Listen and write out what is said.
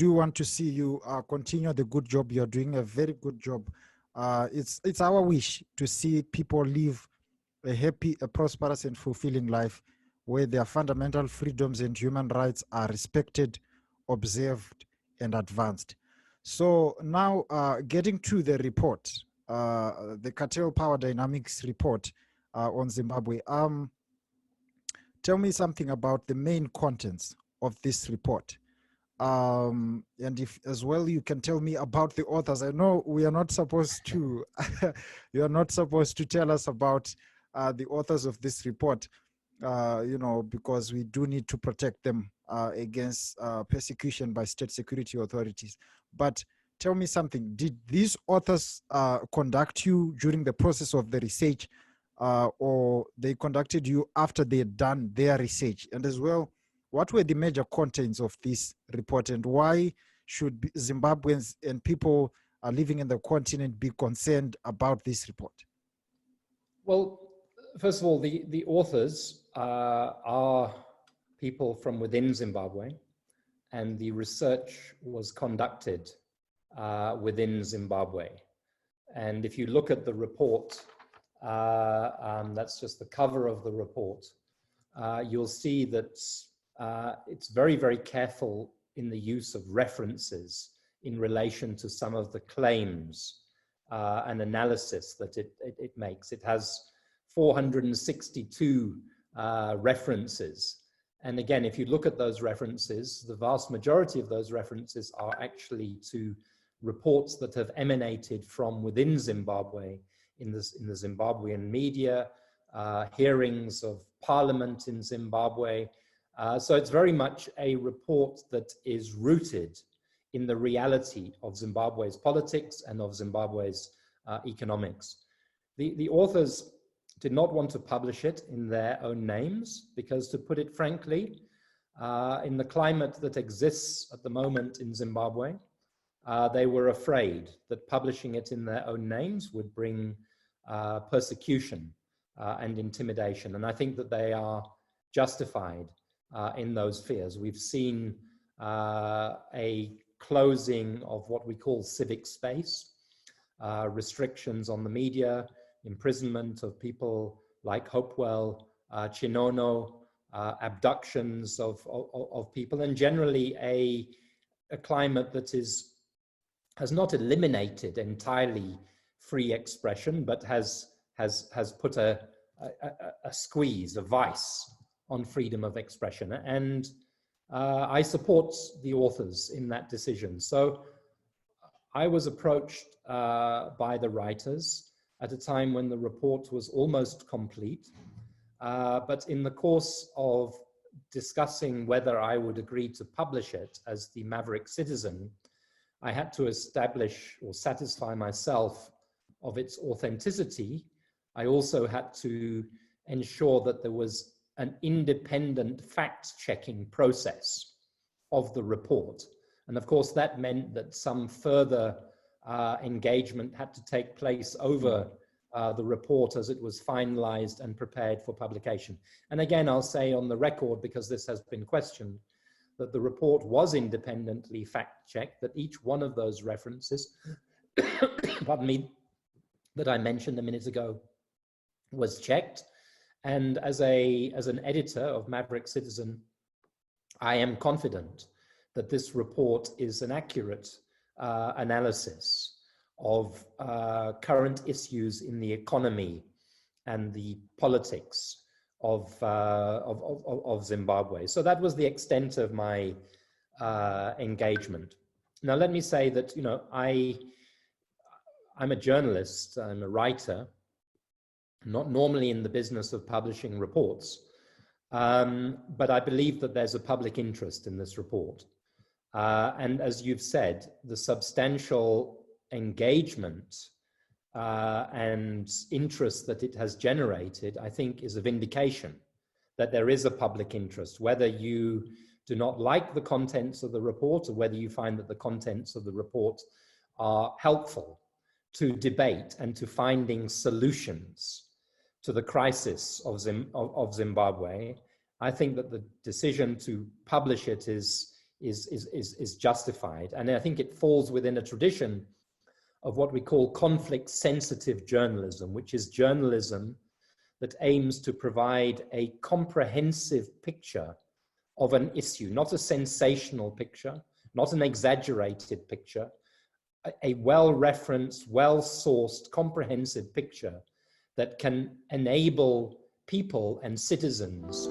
do want to see you continue the good job. You're doing a very good job. It's our wish to see people live a happy, a prosperous and fulfilling life where their fundamental freedoms and human rights are respected, observed and advanced. So now getting to the report, the Cartel Power Dynamics report on Zimbabwe. Tell me something about the main contents of this report. And if as well you can tell me about the authors. I know we are not supposed to, you are not supposed to tell us about the authors of this report, you know, because we do need to protect them against persecution by state security authorities. But tell me something, did these authors conduct you during the process of the research or they conducted you after they had done their research? And as well, what were the major contents of this report and why should Zimbabweans and people living in the continent be concerned about this report? Well, first of all, the authors are people from within Zimbabwe, and the research was conducted within Zimbabwe. And if you look at the report, that's just the cover of the report, you'll see that it's very, very careful in the use of references in relation to some of the claims and analysis that it makes. It has 462 references. And again, if you look at those references, the vast majority of those references are actually to reports that have emanated from within Zimbabwe in the Zimbabwean media, hearings of parliament in Zimbabwe. So it's very much a report that is rooted in the reality of Zimbabwe's politics and of Zimbabwe's economics. The authors did not want to publish it in their own names because, to put it frankly, in the climate that exists at the moment in Zimbabwe, they were afraid that publishing it in their own names would bring persecution and intimidation. And I think that they are justified in those fears. We've seen a closing of what we call civic space, restrictions on the media, imprisonment of people like Hopewell, Chinono, abductions of people, and generally a climate that has not eliminated entirely free expression, but has put a squeeze, a vice on freedom of expression. And I support the authors in that decision. So I was approached by the writers at a time when the report was almost complete. But in the course of discussing whether I would agree to publish it as the Maverick Citizen, I had to establish or satisfy myself of its authenticity. I also had to ensure that there was an independent fact-checking process of the report. And of course, that meant that some further engagement had to take place over the report as it was finalized and prepared for publication. And again, I'll say on the record, because this has been questioned, that the report was independently fact-checked, that each one of those references, pardon me, that I mentioned a minute ago was checked. And as an editor of Maverick Citizen, I am confident that this report is an accurate analysis of current issues in the economy and the politics of Zimbabwe. So that was the extent of my engagement. Now, let me say that, you know, I'm a journalist, I'm a writer, not normally in the business of publishing reports, but I believe that there's a public interest in this report. And as you've said, the substantial engagement and interest that it has generated, I think, is a vindication that there is a public interest, whether you do not like the contents of the report or whether you find that the contents of the report are helpful to debate and to finding solutions to the crisis of Zimbabwe. I think that the decision to publish it is is justified. And I think it falls within a tradition of what we call conflict-sensitive journalism, which is journalism that aims to provide a comprehensive picture of an issue, not a sensational picture, not an exaggerated picture, a well-referenced, well-sourced, comprehensive picture that can enable people and citizens